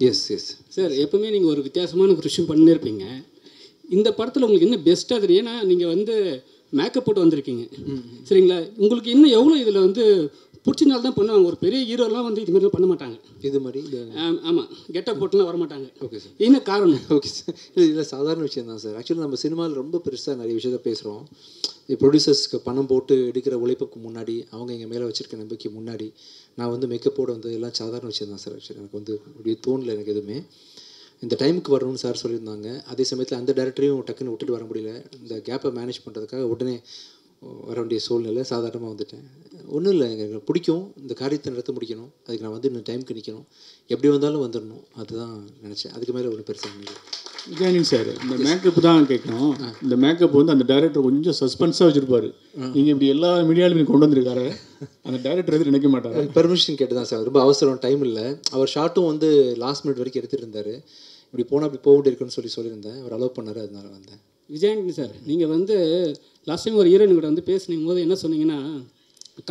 S yes sir. எப்பவுமே நீங்கள் ஒரு வித்தியாசமான ஒரு விஷயம் பண்ணியிருப்பீங்க. இந்த படத்தில் உங்களுக்கு என்ன பெஸ்ட்டாக தெரியும்? ஏன்னா நீங்கள் வந்து மேக்கப் போட்டு வந்திருக்கீங்க சரிங்களா? உங்களுக்கு இன்னும் எவ்வளோ இதில் வந்து பிடிச்சனால தான் பண்ணுவாங்க. ஒரு பெரிய ஹீரோலாம் வந்து இது மாதிரிலாம் பண்ண மாட்டாங்க. இது மாதிரி ஆமாம், கெட்டப் போட்டுலாம் வர மாட்டாங்க. Okay sir. என்ன காரணம்? Okay sir. இதில் சாதாரண விஷயம் தான் சார். ஆக்சுவலி நம்ம சினிமாவில் ரொம்ப பெருசாக நிறைய விஷயத்த பேசுகிறோம். ப்ரொடியூசர்ஸ்க்கு பணம் போட்டு எடுக்கிற உழைப்புக்கு முன்னாடி, அவங்க எங்கள் மேலே வச்சுருக்க நம்பிக்கை முன்னாடி நான் வந்து மேக்கப்போடு வந்து எல்லாம் சாதாரண விஷயம் தான் சார். ஆக்சுவலி எனக்கு வந்து அப்படி தோணலை எனக்கு எதுவுமே. இந்த டைமுக்கு வரணும்னு சார் சொல்லியிருந்தாங்க. அதே சமயத்தில் அந்த டேரக்டரையும் டக்குன்னு விட்டுட்டு வர முடியல. இந்த கேப்பை மேனேஜ் பண்ணுறதுக்காக உடனே வர வேண்டிய சூழ்நிலை. சாதாரணமாக வந்துட்டேன். ஒன்றும் இல்லை, எனக்கு பிடிக்கும் இந்த காரியத்தை நடத்த முடிக்கணும். அதுக்கு நான் வந்து இன்னும் டைமுக்கு நிற்கணும். எப்படி வந்தாலும் வந்துடணும், அதுதான் நினச்சேன். அதுக்கு மேலே ஒரு பெருசாக நினைக்கிறேன். விஜயனிங் சார், இந்த மேக்கப் தான் கேட்கணும். இந்த மேக்கப் வந்து அந்த டைரக்டர் கொஞ்சம் சஸ்பென்ஸாக வச்சுருப்பாரு. நீங்கள் இப்படி எல்லா மீடியாவிலும் கொண்டு வந்திருக்காரு. அந்த டைரக்டர் எதுவும் நினைக்க மாட்டார். பெர்மிஷன் கேட்டு தான் சார். ரொம்ப அவசரம், டைம் இல்லை. அவர் ஷார்ட்டும் வந்து லாஸ்ட் மினிட் வரைக்கும் எடுத்துகிட்டு இருந்தார். இப்படி போனால் அப்படி போக இருக்குன்னு சொல்லியிருந்தேன். அவர் அலோவ் பண்ணார், அதனால வந்தேன். விஜயானந்த் சார், நீங்கள் வந்து லாஸ்ட் டைம் ஒரு ஹீரோயின் கூட வந்து பேசுனீங்க போது என்ன சொன்னீங்கன்னா,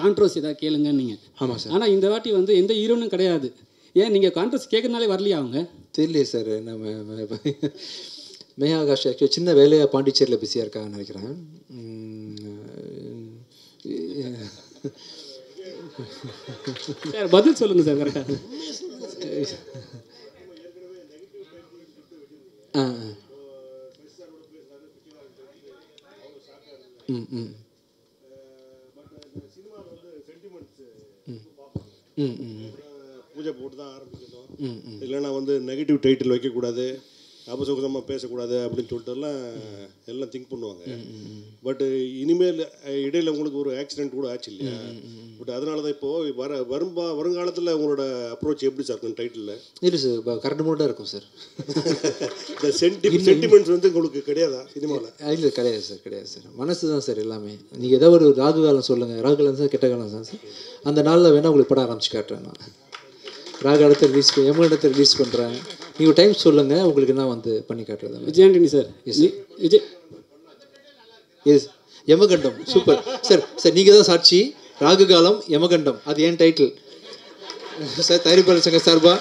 கான்ட்ரவர்சி ஏதாவது கேளுங்கன்னு நீங்கள். ஆமாம் சார். ஆனால் இந்த வாட்டி வந்து எந்த ஹீரோனும் கிடையாது. ஏன் நீங்கள் கான்ட்ரவர்சி கேட்கறதுனாலே வரலையா அவங்க? தெரியலையே சார். நம்ம மேயா ஆகாஷ் ஆக்சுவலி சின்ன வேலையாக பாண்டிச்சேரியில் பிஸியாக இருக்காங்கன்னு நினைக்கிறேன். சார் பதில் சொல்லுங்கள் சார் கரெக்டாக. பூஜை போட்டு தான் ஆரம்பிக்கணும். இல்லைன்னா வந்து நெகட்டிவ் டைட்டில் வைக்கக்கூடாது, அபசகுதமாக பேசக்கூடாது அப்படின்னு சொல்லிட்டுலாம் எல்லாம் திங்க் பண்ணுவாங்க. பட் இனிமேல் இடையில் உங்களுக்கு ஒரு ஆக்சிடென்ட் கூட ஆச்சு இல்லையா? பட் அதனால தான் இப்போது வருங்காலத்தில் உங்களோட அப்ரோச் எப்படி சார் இருக்கும் டைட்டிலில்? இல்லை சார், கரெக்ட் மூடாக இருக்கும் சார். இந்த சென்டிமெண்ட்ஸ் வந்து உங்களுக்கு கிடையாதா சினிமாவில்? இல்லை, கிடையாது சார், கிடையாது சார். மனசு தான் சார் எல்லாமே. நீங்கள் ஏதாவது ஒரு ராகு காலம் சொல்லுங்கள். ராகு காலம் சார், கெட்ட காலம் தான் சார். அந்த நாளில் வேணால் உங்களுக்கு படம் ஆரம்பிச்சு காட்டுறேன். நான் ராகு இடத்த ரிலீஸ் எமகண்டத்தை ரிலீஸ் பண்ணுறேன். நீங்கள் டைம் சொல்லுங்கள், உங்களுக்கு நான் வந்து பண்ணி காட்டுறது. விஜயாண்டனி சார். எஸ், யமகண்டம் சூப்பர் சார். சார் நீங்கள் தான் சாட்சி. ராகு காலம் யமகண்டம், அது ஏன் டைட்டில் சார். தயாரிப்பாளர் சங்க சார்பா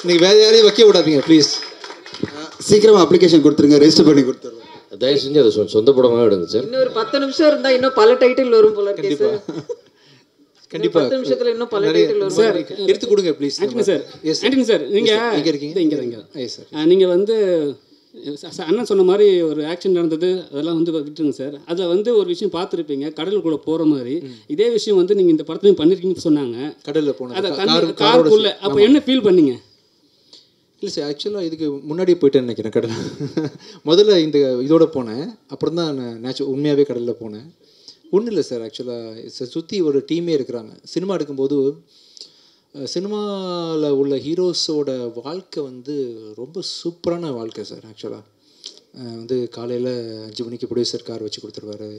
நீங்கள் வேறு யாரையும் வைக்க விடாதீங்க ப்ளீஸ். சீக்கிரமாக அப்ளிகேஷன் கொடுத்துருங்க, ரெஜிஸ்டர் பண்ணி கொடுத்துருவோம். தயவு செஞ்சு அதை சொந்த படமாக எடுங்க சார். இன்னும் ஒரு 10 நிமிஷம் இருந்தால் இன்னும் பல டைட்டில் வரும் போல இருக்கு சார். கண்டிப்பாக 10 நிமிஷத்தில் இன்னும் பல டைட்டில் வரும் சார். எடுத்து கொடுங்க please. Antony sir. Yes Antony sir, நீங்கள் எங்கே இருக்கீங்க? இங்கே எஸ் சார். நீங்கள் வந்து அண்ணன் சொன்ன மாதிரி ஒரு ஆக்ஷன் நடந்தது, அதெல்லாம் வந்து விட்டுருங்க சார். அதில் வந்து ஒரு விஷயம் பார்த்துருப்பீங்க, கடலுக்குள்ளே போகிற மாதிரி. இதே விஷயம் வந்து நீங்கள் இந்த படத்துலையும் பண்ணியிருக்கீங்கன்னு சொன்னாங்க. கடலில் போனோம், அதை காருக்குள்ளே. அப்போ என்ன ஃபீல் பண்ணீங்க? இல்லை சார், ஆக்சுவலாக இதுக்கு முன்னாடியே போயிட்டேன்னு நினைக்கிறேன் கடல். முதல்ல இந்த இதோட போனேன், அப்புறம் தான் நான் உண்மையாகவே கடலில் போனேன். ஒன்றும் இல்லை சார். ஆக்சுவலாக சுற்றி ஒரு டீமே இருக்கிறாங்க. சினிமா எடுக்கும்போது சினிமாவில் உள்ள ஹீரோஸோட வாழ்க்கை வந்து ரொம்ப சூப்பரான வாழ்க்கை சார். ஆக்சுவலாக வந்து காலையில் 5 மணிக்கு ப்ரொடியூசர் கார் வச்சு கொடுத்துருவாரு.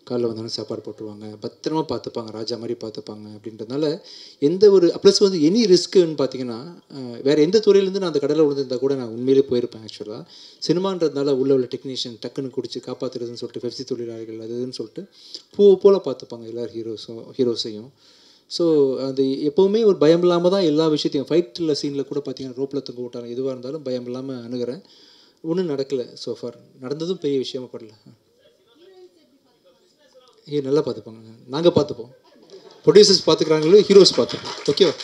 காலையில் வந்தாலும் சாப்பாடு போட்டுருவாங்க, பத்திரமா பார்த்துப்பாங்க, ராஜா மாதிரி பார்த்துப்பாங்க. அப்படின்றதுனால எந்த ஒரு ப்ளஸ் வந்து எனி ரிஸ்க்குன்னு பார்த்தீங்கன்னா, வேறு எந்த துறையிலேருந்து நான் அந்த கடலில் விழுந்திருந்தால் கூட நான் உண்மையிலே போயிருப்பேன். ஆக்சுவலாக சினிமான்றதுனால உள்ள டெக்னீஷியன் டக்குன்னு குடிச்சு காப்பாற்றுறதுன்னு சொல்லிட்டு பெப்சி தொழிலாளிகள் அதுன்னு சொல்லிட்டு பூவை போல் பார்த்துப்பாங்க எல்லார் ஹீரோஸையும். ஸோ அது எப்போவுமே ஒரு பயம் இல்லாமல் தான் எல்லா விஷயத்தையும், ஃபைட்டில் சீனில் கூட பார்த்தீங்கன்னா ரோப்பில் தொங்க விட்டாங்க, எதுவாக இருந்தாலும் பயம் இல்லாமல் அணுகிறேன். ஒன்றும் நடக்கலை சோஃபார். நடந்ததும் பெரிய விஷயமா படல. நல்லா பார்த்துப்பாங்க, நாங்கள் பார்த்துப்போம். ப்ரொடியூசர்ஸ் பார்த்துக்கிறாங்களோ, ஹீரோஸ் பார்த்துப்போம். ஓகேவா?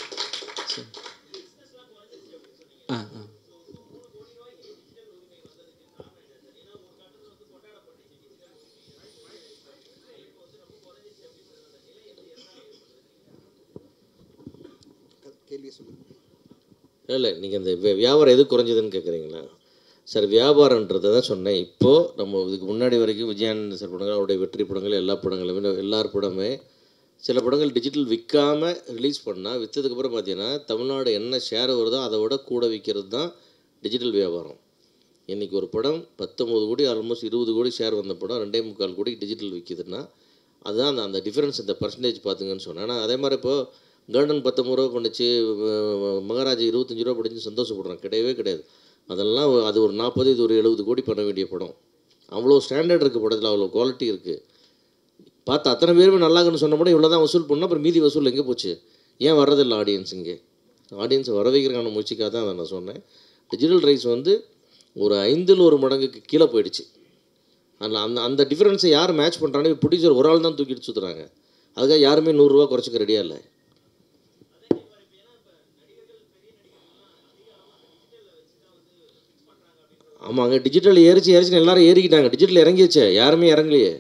இல்லை, நீங்கள் இந்த வியாபாரம் எது குறைஞ்சதுன்னு கேட்குறீங்களா சார்? வியாபாரன்றதை தான் சொன்னேன். இப்போது நம்ம இதுக்கு முன்னாடி வரைக்கும் விஜயானந்த் சார் படங்கள், அவருடைய வெற்றி படங்கள், எல்லா படங்களுமே எல்லார் படமே சில படங்கள் டிஜிட்டல் விற்காமல் ரிலீஸ் பண்ணால், விற்றதுக்கப்புறம் பார்த்தீங்கன்னா தமிழ்நாடு என்ன ஷேர் வருதோ அதை விட கூட விற்கிறது தான் டிஜிட்டல் வியாபாரம். இன்றைக்கி ஒரு படம் 19 கோடி ஆல்மோஸ்ட் 20 கோடி ஷேர் வந்த படம் 2.25 கோடி டிஜிட்டல் விற்கிதுன்னா அதுதான் அந்த டிஃப்ரென்ஸ், இந்த பர்சன்டேஜ் பார்த்துங்கன்னு சொன்னேன். ஆனால் அதே மாதிரி இப்போது கார்டன் 19 ரூபா பண்ணிச்சு, மகாராஜா 25 ரூபா பண்ணிச்சு சந்தோஷப்படுறான். கிடையவே கிடையாது. அதெல்லாம் அது ஒரு 40, இது ஒரு 70 கோடி பண்ண வேண்டிய படம். அவ்வளோ ஸ்டாண்டர்ட் இருக்குது படத்தில், அவ்வளோ குவாலிட்டி இருக்குது. பார்த்து அத்தனை பேருமே நல்லாக்குன்னு சொன்ன படம் இவ்வளோ தான் வசூல் பண்ணால் அப்புறம் மீதி வசூல் எங்கே போச்சு? ஏன் வர்றதில்லை ஆடியன்ஸ் இங்கே? ஆடியன்ஸை வர வைக்கிறதுக்கான முயற்சிக்காக தான் அதை நான் சொன்னேன். டிஜிட்டல் ரைஸ் வந்து ஒரு 5 மடங்குக்கு கீழே போயிடுச்சு. அதில் அந்த டிஃப்ரென்ஸை யார் மேட்ச் பண்ணுறாங்க? ப்ரொடியூசர் ஒரு ஆள் தான் தூக்கிட்டு சுற்றுறாங்க. அதுக்காக யாருமே 100 ரூபா குறைச்சிக்க ரெடியாக இல்லை. ஆமாங்க, டிஜிட்டல் ஏறிச்சுன்னு எல்லாரும் ஏறிக்கிட்டாங்க. டிஜிட்டல் இறங்கிடுச்சே, யாருமே இறங்கலையே,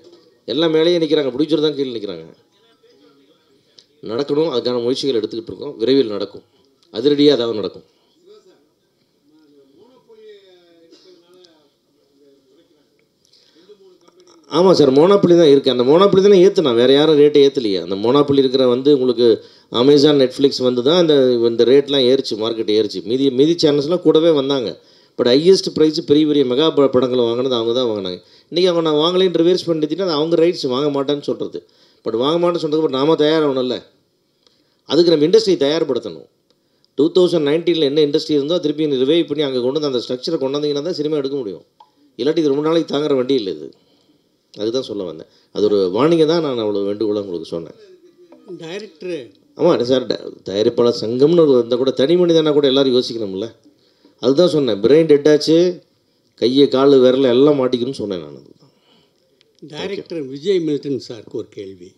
எல்லாம் மேலேயே நிற்கிறாங்க. ப்ரொடியூசர் தான் கீழே நிற்கிறாங்க. நடக்கணும், அதுக்கான முயற்சிகள் எடுத்துக்கிட்டு இருக்கோம். விரைவில் நடக்கும், அதிரடியாக அதாவது நடக்கும். ஆமாம் சார், மோனோப்புலி தான் இருக்குது. அந்த மோனோப்புலி தானே ஏற்றுனா, வேறு யாரும் ரேட்டை ஏற்றலையே. அந்த மோனோப்புலி இருக்கிற வந்து உங்களுக்கு அமேசான், நெட்ஃப்ளிக்ஸ் வந்து தான் இந்த ரேட்லாம் ஏறிச்சு, மார்க்கெட் ஏறிச்சு. மீதி சேனல்ஸ்லாம் கூடவே வந்தாங்க. பட் ஹையஸ்ட் ப்ரைஸ் பெரிய மெகா படங்களை வாங்கினது அவங்க தான் வாங்கினாங்க. இன்றைக்கி அவங்க நான் வாங்கலைன்னு ரிவர்ஸ் பண்ணிட்டு அது அவங்க ரைட்ஸ், வாங்க மாட்டேன்னு சொல்கிறது. பட் வாங்க மாட்டேன்னு சொல்கிறது, பட் நாம தயாராகணும்ல. அதுக்கு நம்ம இண்டஸ்ட்ரியை தயார்படுத்தணும். 2019 என்ன இண்டஸ்ட்ரி இருந்தோ திருப்பி ரிவைவ் பண்ணி அங்கே கொண்டு வந்து அந்த ஸ்ட்ரக்சரை கொண்டு வந்தீங்கன்னா தான் சினிமா எடுக்க முடியும். இல்லாட்டி இது ரொம்ப நாளைக்கு தாங்குற வண்டி இல்லை இது. அதுதான் சொல்ல வந்தேன். அது ஒரு வார்னிங்கை தான் நான் அவ்வளோ வேண்டுகோளாக உங்களுக்கு சொன்னேன். டைரக்டரு ஆமாம் சார், தயாரிப்பாளர் சங்கம்னு இருந்தால் கூட தனி மனிதனா கூட எல்லோரும் யோசிக்கணும்ல. அதுதான் சொன்னேன். பிரெயின் டெட்டாச்சு, கையை கால் விரல எல்லாம் மாட்டிக்கணும்னு சொன்னேன் நான். டைரக்டர் விஜய் மில்டன் சாருக்கு ஒரு கேள்வி.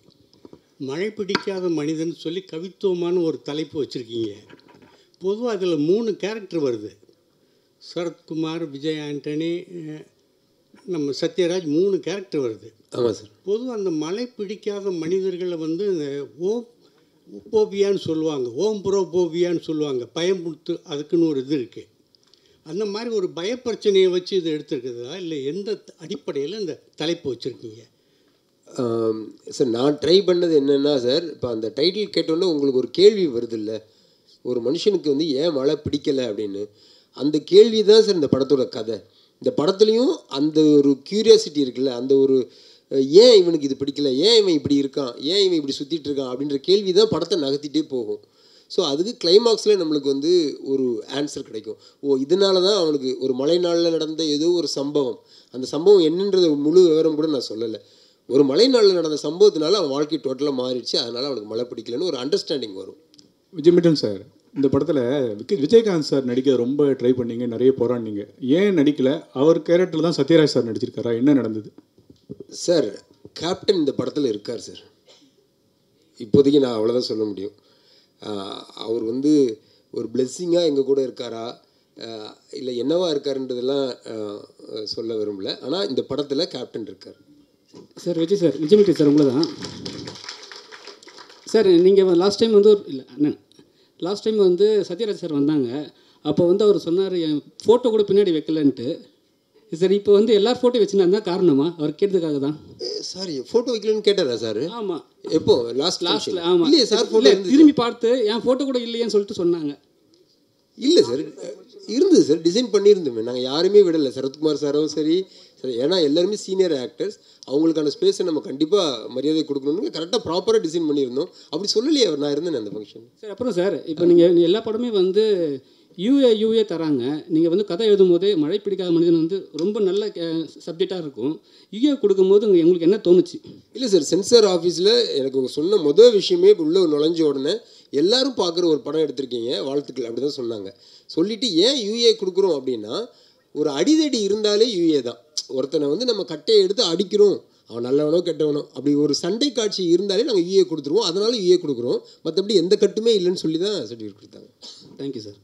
மழை பிடிக்காத மனிதன் சொல்லி கவித்துவமான ஒரு தலைப்பு வச்சுருக்கீங்க. பொதுவாக அதில் 3 கேரக்டர் வருது. சரத்குமார், விஜய் ஆண்டனி, நம்ம சத்யராஜ், 3 கேரக்டர் வருது. ஆமாம் சார். பொதுவாக அந்த மழை பிடிக்காத மனிதர்களை வந்து போபியான்னு சொல்லுவாங்க, போபியான்னு சொல்லுவாங்க. பயம் கொடுத்து அதுக்குன்னு ஒரு இது இருக்குது. அந்த மாதிரி ஒரு பயப்பிரச்சனையை வச்சு இது எடுத்துருக்குதா, இல்லை எந்த அடிப்படையில் இந்த தலைப்பு வச்சுருக்கீங்க? சார், நான் ட்ரை பண்ணது என்னென்னா சார், இப்போ அந்த டைட்டில் கேட்டோன்னே உங்களுக்கு ஒரு கேள்வி வருது இல்லை, ஒரு மனுஷனுக்கு வந்து ஏன் மழை பிடிக்கலை அப்படின்னு. அந்த கேள்வி தான் சார் இந்த படத்தோட கதை. இந்த படத்துலையும் அந்த ஒரு க்யூரியாசிட்டி இருக்குல்ல, அந்த ஒரு ஏன் இவனுக்கு இது பிடிக்கல, ஏன் இவன் இப்படி இருக்கான், ஏன் இவன் இப்படி சுற்றிட்டு இருக்கான் அப்படின்ற கேள்வி தான் படத்தை நகர்த்திட்டே போகும். ஸோ அதுக்கு கிளைமாக்ஸில் நம்மளுக்கு வந்து ஒரு ஆன்சர் கிடைக்கும். இதனால தான் அவனுக்கு ஒரு மழை நாளில் நடந்த ஏதோ ஒரு சம்பவம், அந்த சம்பவம் என்னன்றது முழு விவரம் கூட நான் சொல்லலை. ஒரு மழை நாளில் நடந்த சம்பவத்தினால அவன் வாழ்க்கை டோட்டலாக மாறிடுச்சு, அதனால் அவனுக்கு மழை பிடிக்கலன்னு ஒரு அண்டர்ஸ்டாண்டிங் வரும். விஜய் மில்டன் சார், இந்த படத்தில் விஜயகாந்த் சார் நடிக்க ரொம்ப ட்ரை பண்ணீங்க, நிறைய போராடினீங்க. ஏன் நடிக்கலை? அவர் கேரக்டரில் தான் சத்யராஜ் சார் நடிச்சிருக்காரா? என்ன நடந்தது சார்? கேப்டன் இந்த படத்தில் இருக்கார் சார். இப்போதைக்கு நான் அவ்வளோதான் சொல்ல முடியும். அவர் வந்து ஒரு பிளெஸ்ஸிங்காக எங்கள் கூட இருக்காரா இல்லை என்னவா இருக்காருன்றதெல்லாம் சொல்ல விரும்பல. ஆனால் இந்த படத்தில் கேப்டன் இருக்கார். சார் விஜய் மில்டன் சார் உங்களை தான் சார். நீங்கள் லாஸ்ட் டைம் வந்து லாஸ்ட் டைம் வந்து சத்யராஜ் சார் வந்தாங்க. அப்போ வந்து அவர் சொன்னார் என் ஃபோட்டோ கூட பின்னாடி வைக்கலன்ட்டு. சார் இப்போ வந்து எல்லார் ஃபோட்டோ வச்சுருந்தா தான் காரணமா? அவர் கேட்டதுக்காக தான். சாரி, ஃபோட்டோ வைக்கலன்னு கேட்டாரா சார்? ஆமாம். எப்போ? லாஸ்ட்டில்? ஆமாம். இல்லையே சார், ஃபோட்டோ திரும்பி பார்த்து என் ஃபோட்டோ கூட இல்லையேன்னு சொல்லிட்டு சொன்னாங்க. இல்லை சார், இருந்தது சார், டிசைன் பண்ணியிருந்தோமே. நாங்கள் யாருமே விடலை, சரத்குமார் சாரும் சரி. ஏன்னா எல்லாருமே சீனியர் ஆக்டர்ஸ், அவங்களுக்கான ஸ்பேஸை நம்ம கண்டிப்பாக மரியாதை கொடுக்கணும்னு கரெக்டாக ப்ராப்பராக டிசைன் பண்ணியிருந்தோம். அப்படி சொல்லலையே அவர், நான் இருந்தேன் அந்த ஃபங்க்ஷன். சார் அப்புறம் சார், இப்போ நீங்கள் எல்லா படமே வந்து யூஏ தராங்க. நீங்கள் வந்து கதை எழுதும் போதே மழை பிடிக்காத மனிதன் வந்து ரொம்ப நல்ல சப்ஜெக்டாக இருக்கும். யூஏ கொடுக்கும்போது உங்களுக்கு என்ன தோணுச்சு? இல்லை சார், சென்சார் ஆஃபீஸில் எனக்கு சொன்ன முதல் விஷயமே உள்ளே நுழைஞ்ச உடனே எல்லாரும் பார்க்குற ஒரு படம் எடுத்திருக்கீங்க, வாழ்த்துக்கள் அப்படி தான் சொன்னாங்க. சொல்லிவிட்டு ஏன் யூஏ கொடுக்குறோம் அப்படின்னா, ஒரு அடிதடி இருந்தாலே யூஏ தான். ஒருத்தனை வந்து நம்ம கட்டையை எடுத்து அடிக்கிறோம், அவன் நல்லவனோ கெட்டவனோ, அப்படி ஒரு சண்டை காட்சி இருந்தாலே நாங்கள் யூஏ கொடுத்துருவோம். அதனால யூஏ கொடுக்குறோம். மற்றபடி எந்த கட்டுமே இல்லைன்னு சொல்லி தான் சர்டிஃபிகேட் கொடுத்தாங்க. Thank you sir.